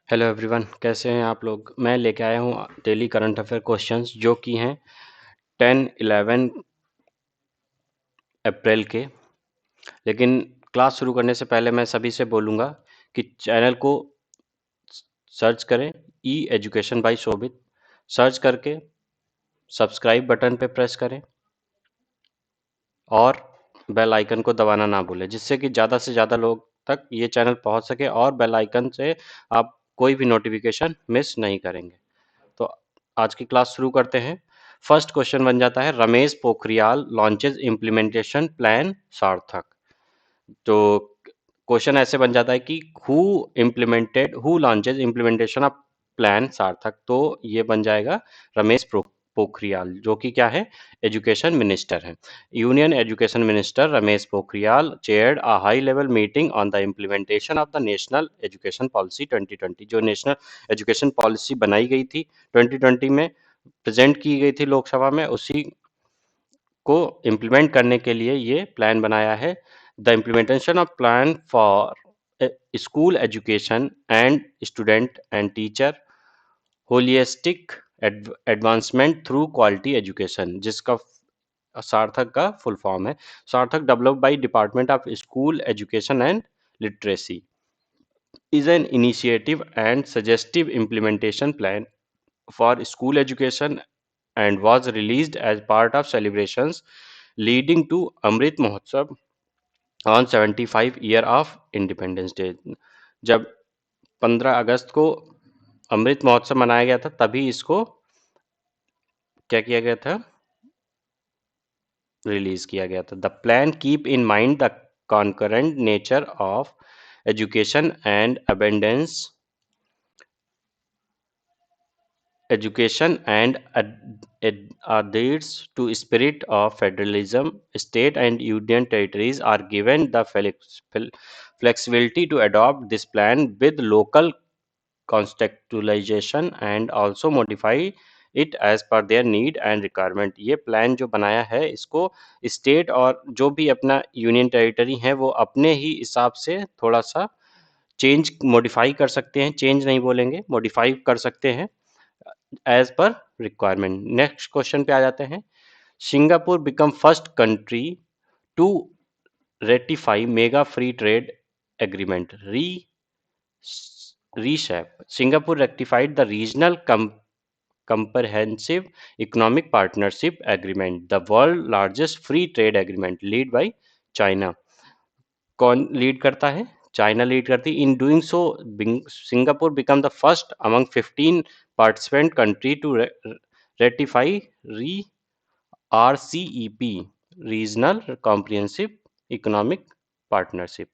Hello everyone, कैसे हैं आप लोग। मैं लेके आया हूँ डेली करंट अफेयर क्वेश्चंस जो कि हैं 10-11 अप्रैल के। लेकिन क्लास शुरू करने से पहले मैं सभी से बोलूँगा कि चैनल को सर्च करें ई एजुकेशन बाय शोभित, सर्च करके सब्सक्राइब बटन पे प्रेस करें और बेल आइकन को दबाना ना भूलें, जिससे कि ज़्यादा से ज़्यादा लोग तक ये चैनल पहुंच सके और बेल आइकन से आप कोई भी नोटिफिकेशन मिस नहीं करेंगे। तो आज की क्लास शुरू करते हैं। फर्स्ट क्वेश्चन बन जाता है, Ramesh Pokhriyal launches implementation plan सार्थक। तो क्वेश्चन ऐसे बन जाता है कि who launches implementation of plan सार्थक। तो ये बन जाएगा रमेश पोखरियाल, जो कि क्या है, एजुकेशन मिनिस्टर है। Union education minister Ramesh Pokhriyal chaired a high level meeting on the implementation of the national education policy 2020। जो नेशनल एजुकेशन पॉलिसी बनाई गई थी 2020 में, प्रेजेंट की गई थी लोकसभा में, उसी को इम्प्लीमेंट करने के लिए ये प्लान बनाया है। The implementation of plan for school education and student and teacher holistic advancement through quality education, जिसका सार्थक का फुल फॉर्म है। सार्थक developed by department of school education and literacy is an initiative and suggestive implementation plan for school education and was released as part of celebrations leading to Amrit Mahotsav on 75 year of Independence Day। जब 15 अगस्त को अमृत महोत्सव मनाया गया था, तभी इसको क्या किया गया था, रिलीज किया गया था। The plan keep in mind the concurrent nature of education and abundance education and adheres to spirit of federalism. State and union territories are given the flexibility to adopt this plan with local contextualization and also modify it as per their need and requirement। ये plan जो बनाया है, इसको state और जो भी अपना union territory है वो अपने ही हिसाब से थोड़ा सा चेंज मॉडिफाई कर सकते हैं, चेंज नहीं बोलेंगे, मॉडिफाई कर सकते हैं as per requirement. Next question पे आ जाते हैं। Singapore become first country to ratify mega free trade agreement RCEP. Singapore rectified the regional comprehensive economic partnership agreement, the world largest free trade agreement, lead by China। कौन lead करता है? China lead करती है। In doing so Singapore become the first among 15 participant country to ratify री RCEP, regional comprehensive economic partnership.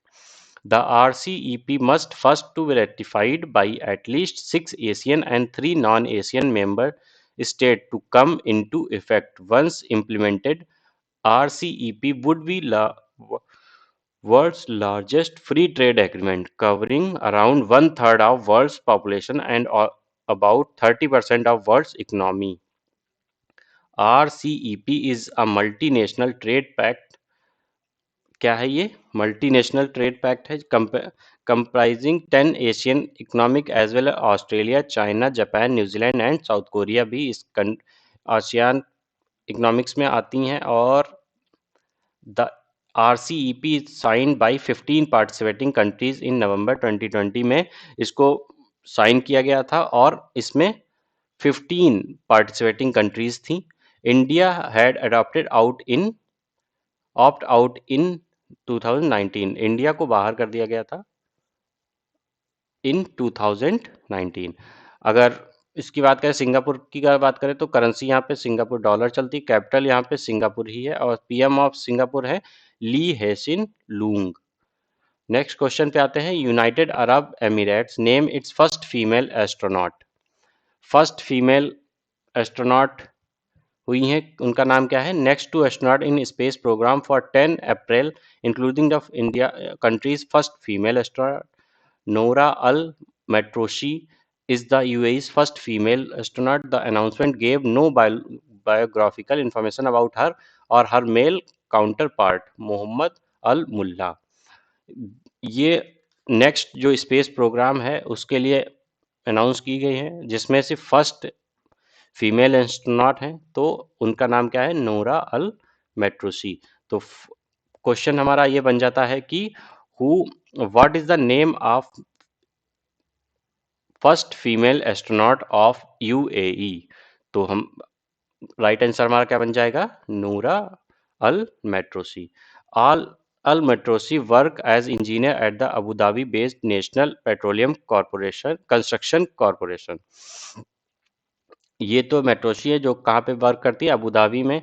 The RCEP must first to be ratified by at least 6 Asian and 3 non-Asian member states to come into effect. Once implemented, RCEP would be world's largest free trade agreement, covering around one third of world's population and about 30% of world's economy। RCEP is a multinational trade pact। क्या है ये? Multinational trade pact है, comprising 10 Asian economic as well Australia, China, Japan, New Zealand and South Korea भी इस ASEAN economics में आती हैं। और the RCEP sign by 15 participating countries in November 2020 में इसको साइन किया गया था और इसमें 15 पार्टिसिपेटिंग कंट्रीज थी। India had adopted opt out in 2019। India को बाहर कर दिया गया था इन 2019। अगर इसकी बात करें, सिंगापुर की अगर बात करें, तो करेंसी यहाँ पे सिंगापुर डॉलर चलती, कैपिटल यहाँ पे सिंगापुर ही है और PM ऑफ सिंगापुर है Lee Hsien Loong. Next question पे आते हैं। United Arab Emirates name its first female astronaut. First female astronaut हुई हैं, उनका नाम क्या है? Next two astronaut in space programme for 10 April including the India countries first female astronaut Nora Al Matrooshi is the UAE's first female astronaut. The announcement gave no biographical information about her or her male counterpart Mohammad Al Mulla. ये next जो space programme है उसके लिए announce की गई हैं, जिसमें से फर्स्ट फीमेल एस्ट्रोनॉट हैं, तो उनका नाम क्या है? Nora Al Matrooshi. तो क्वेश्चन हमारा ये बन जाता है कि who what is the name of first female astronaut of UAE? तो हम राइट आंसर हमारा क्या बन जाएगा? Noura Al Matrooshi. Al Al Matrooshi work as engineer at the Abu Dhabi based National Petroleum Corporation Construction Corporation. ये तो मेट्रोसी है जो कहाँ पे वर्क करती है? अबू धाबी में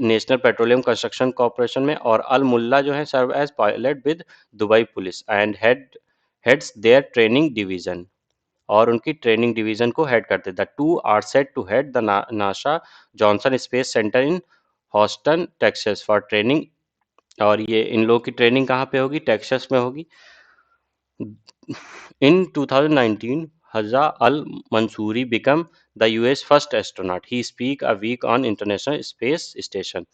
नेशनल पेट्रोलियम कंस्ट्रक्शन कॉरपोरेशन में। और अल मुल्ला जो है serve as pilot with Dubai police and heads their training division, और उनकी ट्रेनिंग डिवीजन को हेड करते। The two are set to head the NASA Johnson space center in Houston Texas for training. और ये इन लोगों की ट्रेनिंग कहाँ पे होगी? टेक्सास में होगी। In 2019, Haza Al Mansouri became the US first astronaut. He speak a week on International Space Station.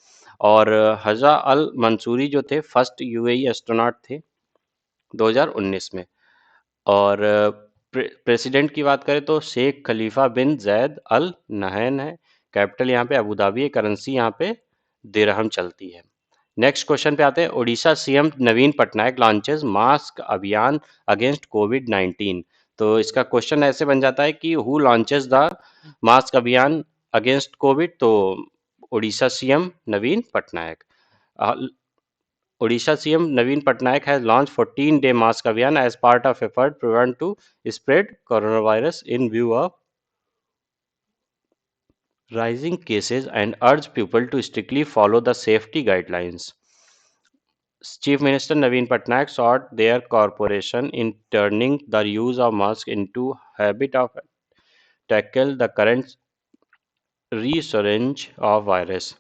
और हजा अल मंसूरी जो थे फर्स्ट यूएई एस्ट्रोनॉट थे 2019 में। और प्रेसिडेंट की बात करें तो शेख खलीफा बिन जैद अल नहयान है। कैपिटल यहाँ पे अबू धाबी है। करेंसी यहाँ पे दिरहम चलती है। नेक्स्ट क्वेश्चन पे आते हैं। ओडिशा सीएम नवीन पटनायक लॉन्चेस मास्क अभियान अगेंस्ट कोविड 19। तो इसका क्वेश्चन ऐसे बन जाता है कि हु लॉन्चेस द मास्क अभियान अगेंस्ट कोविड? तो Odisha CM Naveen Patnaik. Odisha CM Naveen Patnaik has launched 14-day mask abhiyan as part of effort prevent to spread coronavirus in view of rising cases and urged people to strictly follow the safety guidelines. Chief Minister Naveen Patnaik sought their corporation in turning the use of masks into habit of tackle the current resurgence of virus।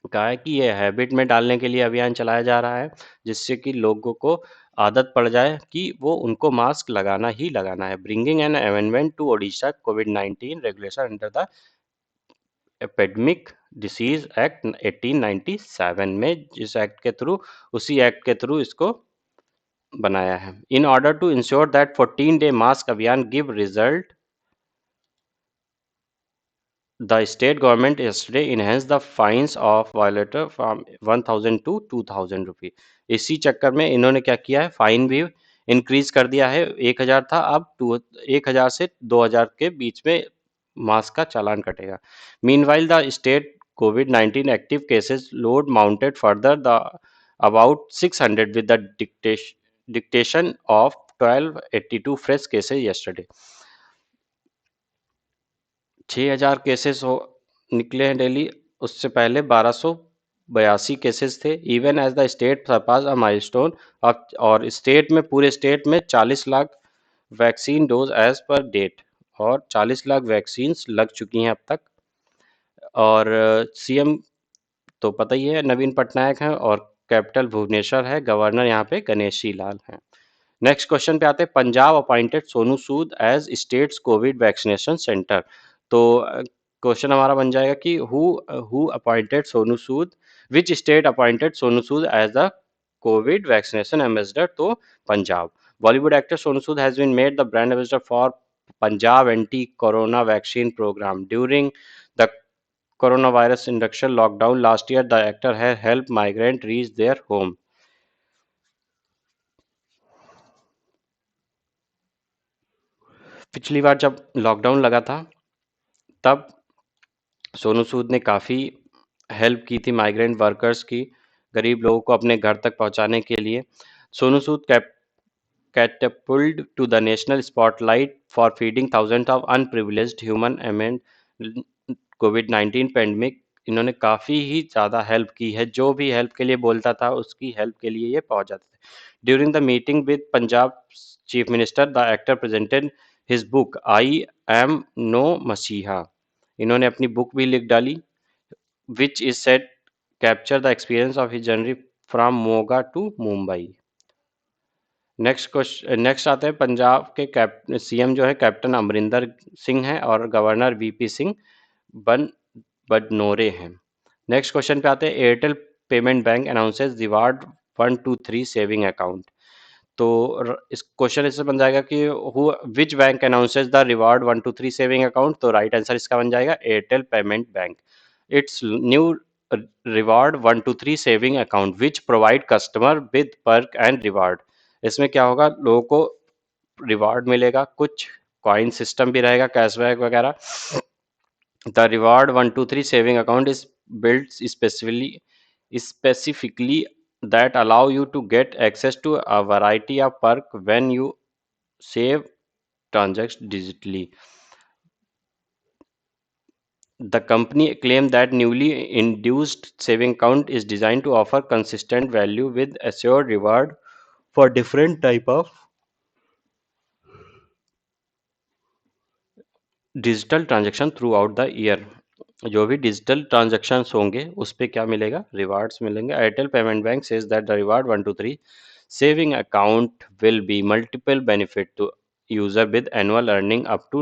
कहा है कि ये habit में डालने के लिए अभियान चलाया जा रहा है, जिससे कि लोगों को आदत पड़ जाए कि वो उनको मास्क लगाना ही लगाना है। Bringing an amendment to Odisha कोविड-19 regulation under the epidemic disease act 1897 में, जिस एक्ट के थ्रू उसी एक्ट के थ्रू इसको बनाया है। In order to ensure that 14-day mask अभियान give result, the state government yesterday enhanced the fines of violator from 1000 to 2000 रुपये। इसी चक्कर में इन्होंने क्या किया है? फाइन भी इंक्रीज कर दिया है। 1000 था, अब 1000 से 2000 के बीच में मास्क का चालान कटेगा। Meanwhile the state covid active cases load mounted further the about 600 with the dictation of 1282 fresh cases yesterday। 6000 cases हो निकले हैं डेली, उससे पहले 1282 केसेस थे। Even as the state surpass a milestone of, और स्टेट में पूरे स्टेट में 40 lakh vaccine dose as per date, और 40 लाख वैक्सीन लग चुकी हैं अब तक। और सीएम तो पता ही है नवीन पटनायक हैं, और कैपिटल भुवनेश्वर है। गवर्नर यहाँ पे गणेशी लाल हैं। नेक्स्ट क्वेश्चन पे आते हैं। Punjab appointed Sonu Sood as states Covid vaccination centre. तो क्वेश्चन हमारा बन जाएगा कि who appointed Sonu Sood, which state appointed Sonu Sood as the Covid vaccination ambassador? तो Punjab. Bollywood actor Sonu Sood has been made the brand ambassador for Punjab anti corona vaccine programme during the coronavirus induction lockdown last year. The actor has helped migrants reach their home। पिछली बार जब lockdown लगा था तब सोनू सूद ने काफ़ी help की थी माइग्रेंट वर्कर्स की, गरीब लोगों को अपने घर तक पहुंचाने के लिए। Sonu Sood catapulted to the national spotlight for feeding thousands of unprivileged human amid covid pandemic. इन्होंने काफ़ी ही ज़्यादा हेल्प की है, जो भी हेल्प के लिए बोलता था उसकी हेल्प के लिए ये पहुंच जाते थे। During the meeting with Punjab chief minister the actor presented his book I am no messiah. इन्होंने अपनी बुक भी लिख डाली, which is set capture the experience of his journey from Moga to Mumbai. Next आते हैं पंजाब के सीएम जो है कैप्टन अमरिंदर सिंह हैं, और गवर्नर वीपी सिंह बडनोरे हैं। नेक्स्ट क्वेश्चन पे आते हैं। Airtel payment bank announces reward 123 saving account. तो इस क्वेश्चन इससे बन जाएगा कि which bank announces the reward 123 saving account, तो राइट आंसर इसका बन जाएगा Airtel payment bank. It's new reward 123 saving account which provide customer with perk and reward. इसमें क्या होगा, लोगों को रिवार्ड मिलेगा, कुछ कॉइन सिस्टम भी रहेगा, कैशबैक वगैरह। The reward 123 saving account is built specifically that allow you to get access to a variety of perk when you save transactions digitally. The company claimed that newly induced saving account is designed to offer consistent value with assured reward for different type of digital transaction through out the year. जो भी digital transactions होंगे उस पे क्या मिलेगा, rewards मिलेंगे। Airtel payment bank says that the reward 123 saving account will be multiple benefit to user with annual earning up to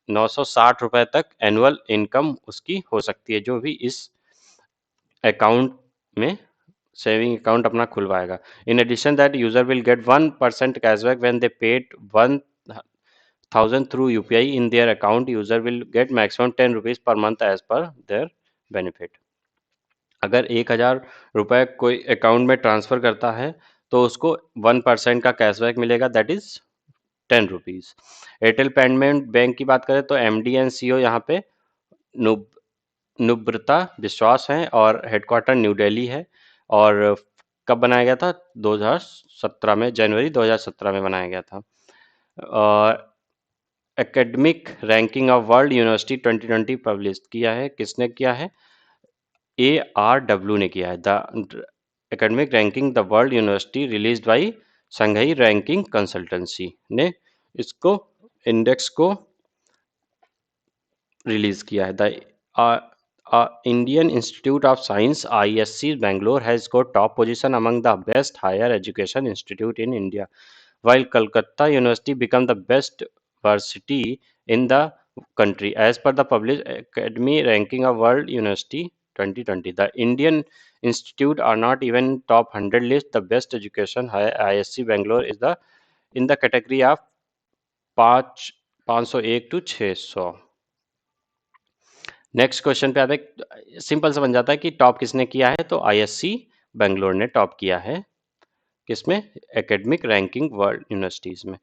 960 रुपए तक एनुअल इनकम उसकी हो सकती है, जो भी इस अकाउंट में सेविंग अकाउंट अपना खुलवाएगा। In addition that user will get 1% cashback when they paid 1,000 through UPI in their account. User will get maximum 10 rupees per month as per their benefit. अगर 1,000 रुपए कोई अकाउंट में ट्रांसफर करता है तो उसको 1% का कैशबैक मिलेगा, that is 10 rupees. Airtel payment bank की बात करें तो MD एंड CEO यहाँ पे नुब नुब्रता विश्वास हैं और हेडक्वार्टर न्यू दिल्ली है। और कब बनाया गया था, 2017 में, जनवरी 2017 में बनाया गया था। Academic ranking of world university 2020 publish किया है, किसने किया है, ARW ने किया है। The academic ranking the world university release by Shanghai ranking consultancy ने इसको इंडेक्स को रिलीज किया है। The Indian institute of science ISC Bangalore has got top position among the best higher education institute in India, while Calcutta University became the best varsity in the country as per the published Academy ranking of World University 2020. The Indian institute are not even top 100 list. The best education ISC Bangalore is the in the category of 501 to 600। Next question पे आते हैं, simple सा बन जाता है कि top किसने किया है, तो ISC बेंगलोर ने टॉप किया है, किसमें, एकेडमिक रैंकिंग वर्ल्ड यूनिवर्सिटीज में।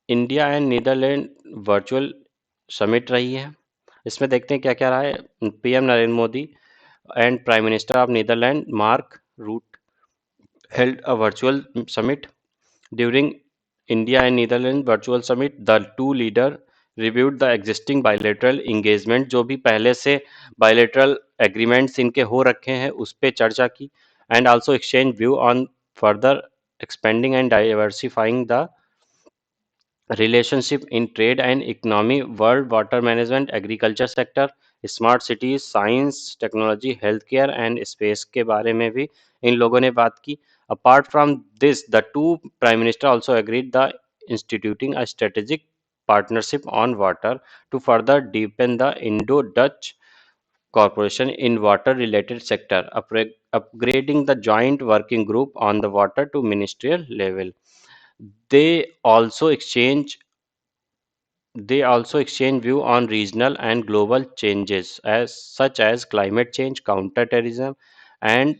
India and Netherland virtual summit रही है, इसमें देखते हैं क्या क्या रहा है। PM Narendra Modi and prime minister of Netherland Mark Rutte held a virtual summit. During India and Netherlands virtual summit, the two leaders reviewed the existing bilateral engagement, जो भी पहले से bilateral agreements इनके हो रखे हैं उस पे चर्चा की, and also exchange view on further expanding and diversifying the relationship in trade and economy, world water management, agriculture sector, smart cities, science technology, health care and space के बारे में भी इन लोगों ने बात की। Apart from this the two prime minister also agreed the instituting a strategic partnership on water to further deepen the Indo-Dutch cooperation in water-related sector, upgrading the joint working group on the water to ministerial level. They also exchange They also exchange view on regional and global changes as such as climate change, counter-terrorism, and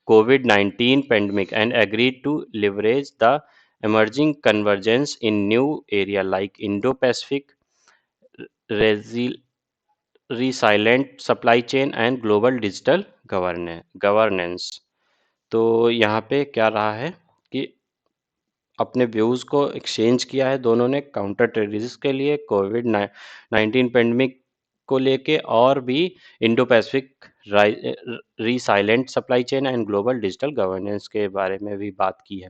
COVID-19 pandemic, and agreed to leverage the emerging convergence in new area like Indo-Pacific, resi- resilient supply chain and global digital governance। तो यहाँ पे क्या रहा है कि अपने views को exchange किया है दोनों ने, काउंटर टेररिज्म के लिए, कोविड-19 पेंडेमिक को लेके, और भी Indo Pacific resilient supply chain and global digital governance के बारे में भी बात की है।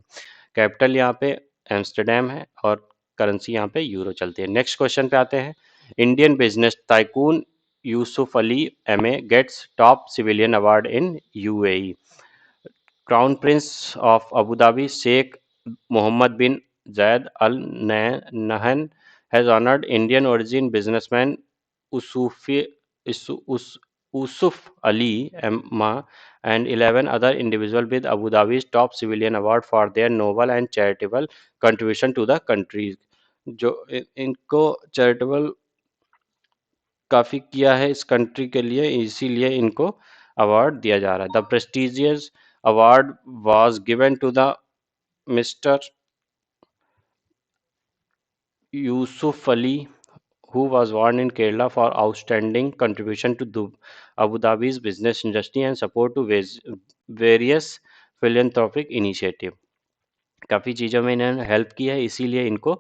कैपिटल यहाँ पे एम्स्टरडेम है और करेंसी यहाँ पे यूरो चलती है। नेक्स्ट क्वेश्चन पे आते हैं। Indian business tycoon Yusuf Ali MA gets top civilian award in UAE। Crown Prince of Abu Dhabi Sheikh Mohammed bin Zayed Al Nahyan has honored Indian origin businessman Usufi Yusuf Ali Emma and 11 other individuals with Abu Dhabi's top civilian award for their noble and charitable contribution to the country. जो इनको charitable काफी किया है इस country के लिए, इसीलिए इनको अवार्ड दिया जा रहा है. The prestigious award was given to the mister Yusuf Ali, who was born in Kerala for outstanding contribution to Abu Dhabi's business industry and support to various philanthropic initiative. काफ़ी चीज़ों में इन्होंने हेल्प की है, इसीलिए इनको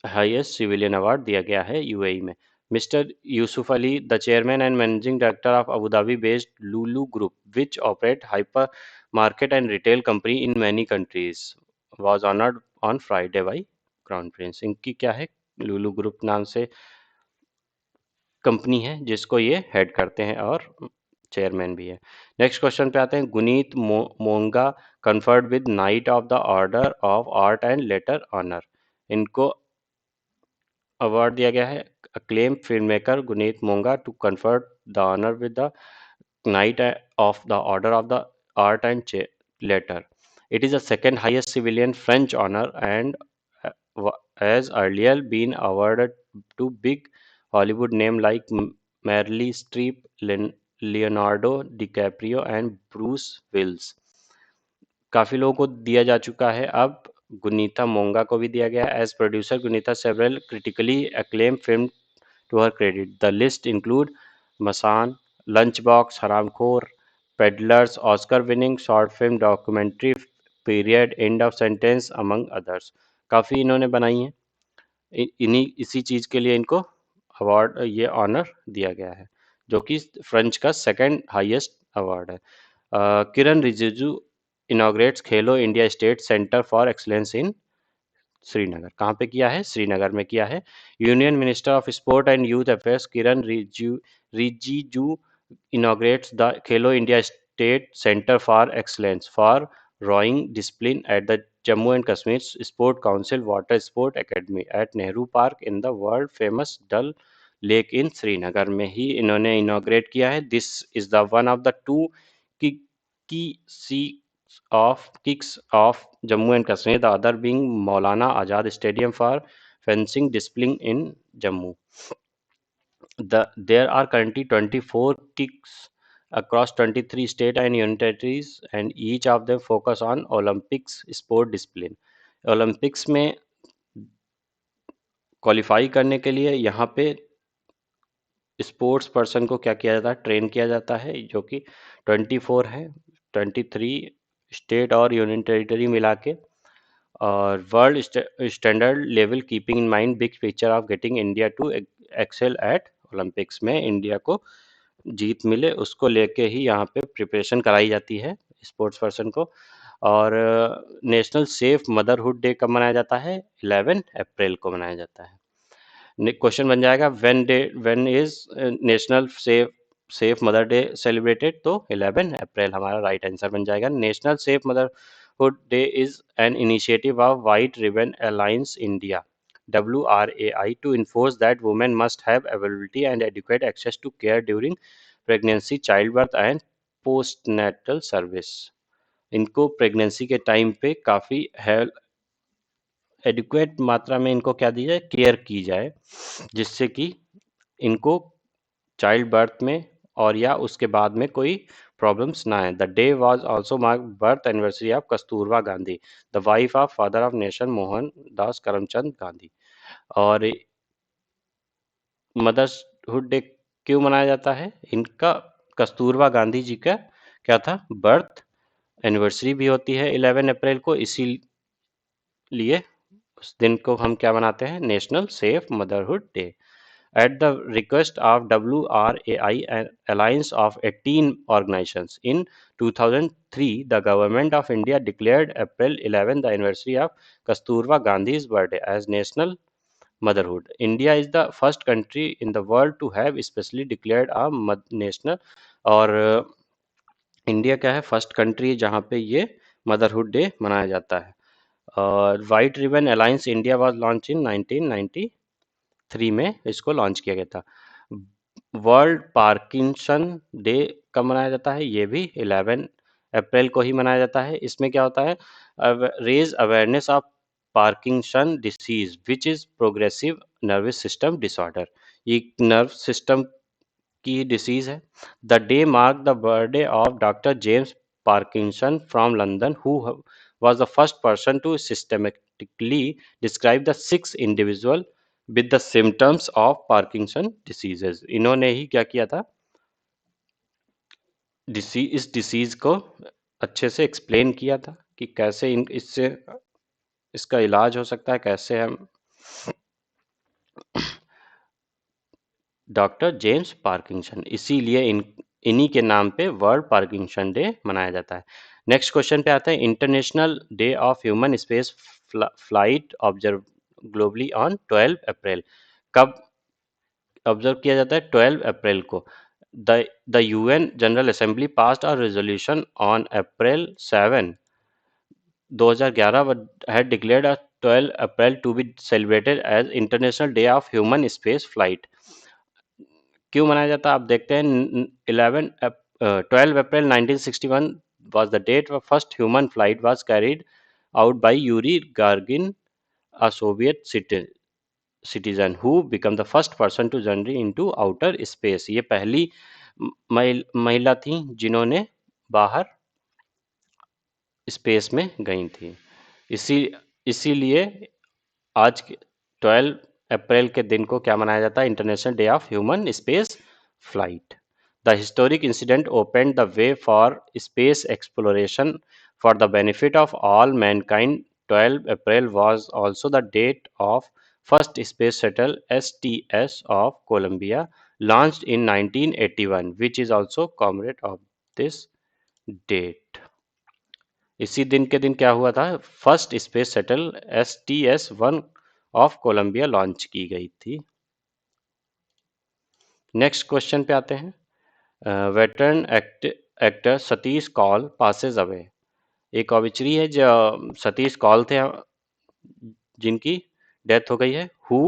हाईएस्ट सिविलियन अवार्ड दिया गया है यूएई में. Mister Yusuf Ali, the chairman and managing director of Abu Dhabi based Lulu group which operate hyper market and retail company in many countries, was honoured on Friday by crown Prince. इनकी क्या है, लुलु group नाम से company है जिसको ये head करते हैं और चेयरमैन भी है. नेक्स्ट क्वेश्चन पे आते हैं. Guneet Monga conferred with knight of the order of art and letter honour. इनको अवार्ड दिया गया है. Acclaim film maker Guneet Monga to conferred the honour with the knight of the order of the art and letter. It is the second highest civilian French honor and has earlier been awarded to big Hollywood names like Meryl Streep, Leonardo DiCaprio and Bruce Willis. काफी लोगों को दिया जा चुका है, अब गुनीता मोंगा को भी दिया गया. As producer Guneeta several critically acclaim film to her credit. The list include Masaan, lunch box, Haramkhor, peddlers, Oscar winning short film, documentary, period, end of sentence among others. काफ़ी इन्होंने बनाई हैं. इन्हीं इसी चीज़ के लिए इनको अवार्ड, ये ऑनर दिया गया है, जो कि फ्रेंच का सेकंड हाईएस्ट अवार्ड है. किरण Rijiju inaugurates Khelo India state centre for excellence इन श्रीनगर. कहाँ पे किया है? श्रीनगर में किया है. Union minister of sport and youth affairs Kiran Rijiju inaugurates the Khelo India State Center for Excellence for Rowing Discipline at the Jammu and Kashmir Sport Council Water Sport Academy at Nehru Park in the world famous Dal Lake in Srinagar में ही इन्होंने inaugurate किया है. This is the one of the two kicks of Jammu and Kashmir, the other being Maulana Azad Stadium for fencing discipline in Jammu. There are currently 24 kicks across 23 state and union territories, and each of them focus on Olympics sport discipline. Olympics में qualify करने के लिए यहाँ पे sports person को क्या किया जाता है, ट्रेन किया जाता है, जो कि 24 है, 23 स्टेट और यूनियन टेरिटरी मिला के, और world standard level keeping in mind big picture of getting India to excel at Olympics में इंडिया को जीत मिले, उसको लेके ही यहाँ पे प्रिपरेशन कराई जाती है स्पोर्ट्स पर्सन को. और नेशनल सेफ मदरहुड डे कब मनाया जाता है? 11 अप्रैल को मनाया जाता है. क्वेश्चन बन जाएगा when is national safe mother day celebrated? तो 11 अप्रैल हमारा राइट आंसर बन जाएगा. National safe motherhood day is an initiative of white ribbon alliance India WRAI to enforce that women must have availability and adequate access to care during pregnancy, childbirth and postnatal service. इनको pregnancy के time पे काफ़ी adequate मात्रा में इनको क्या दी जाए, care की जाए, जिससे कि इनको चाइल्ड बर्थ में और या उसके बाद में कोई प्रॉब्लम्स ना आए. The day was also mark birth anniversary of Kasturba Gandhi, the wife of father of nation Mohan Das Karamchand Gandhi. और मदर्सहुड डे क्यों मनाया जाता है? इनका कस्तूरबा गांधी जी का क्या था, बर्थ एनिवर्सरी भी होती है 11 अप्रैल को, इसीलिए उस दिन को हम क्या मनाते हैं, national safe motherhood day. At the request of WRAI, an alliance of 18 organizations, in 2003, the Government of India declared April 11 the anniversary of Kasturba Gandhi's birthday as National Motherhood. India is the first country in the world to have specially declared a national, और India क्या है, first country जहाँ पे ये motherhood day मनाया जाता है. और white ribbon alliance India was launch in 1993 में इसको लॉन्च किया गया था. वर्ल्ड पार्किंसन डे कब मनाया जाता है? ये भी 11 अप्रैल को ही मनाया जाता है। इसमें क्या होता है? Raise awareness of Parkinson disease which is progressive nervous system disorder. ये नर्व सिस्टम की डिसीज है। The day mark the birthday of doctor James Parkinson from London who was the first person to systematically describe the 6 individual with the symptoms of Parkinson diseases। इन्होंने ही क्या किया था? इस disease को अच्छे से एक्सप्लेन किया था कि कैसे इससे इसका इलाज हो सकता है, कैसे हम डॉक्टर जेम्स पार्किंसन, इसीलिए इन्हीं के नाम पे वर्ल्ड पार्किंसन डे मनाया जाता है। नेक्स्ट क्वेश्चन पे आता है, international day of human space flight observe globally on 12 April. कब ऑब्जर्व किया जाता है? 12 अप्रैल को। The UN general assembly passed a resolution on April 7 2011 had declared a 12 April to be celebrated as international day of human space flight. क्यों मनाया जाता है? आप देखते हैं 12 अप्रैल 1961 was the date of first human flight was carried out by Yuri Gagarin, a Soviet citizen who became the first person to journey into outer space। ये पहली महिला थी जिन्होंने बाहर स्पेस में गई थी। इसीलिए आज के 12 अप्रैल के दिन को क्या मनाया जाता है? International day of human space flight. The historic incident open the way for space exploration for the benefit of all Mankind. 12 April was also the date of first space shuttle STS of Columbia launched in 1981, which is also commemorate of this date। इसी दिन के दिन क्या हुआ था? First space shuttle STS-1 of Columbia launch की गई थी। नेक्स्ट क्वेश्चन पे आते हैं। Veteran actor Satish Kaul passes away. एक ऑबिचरी है जो सतीश कौल थे जिनकी डेथ हो गई है। हु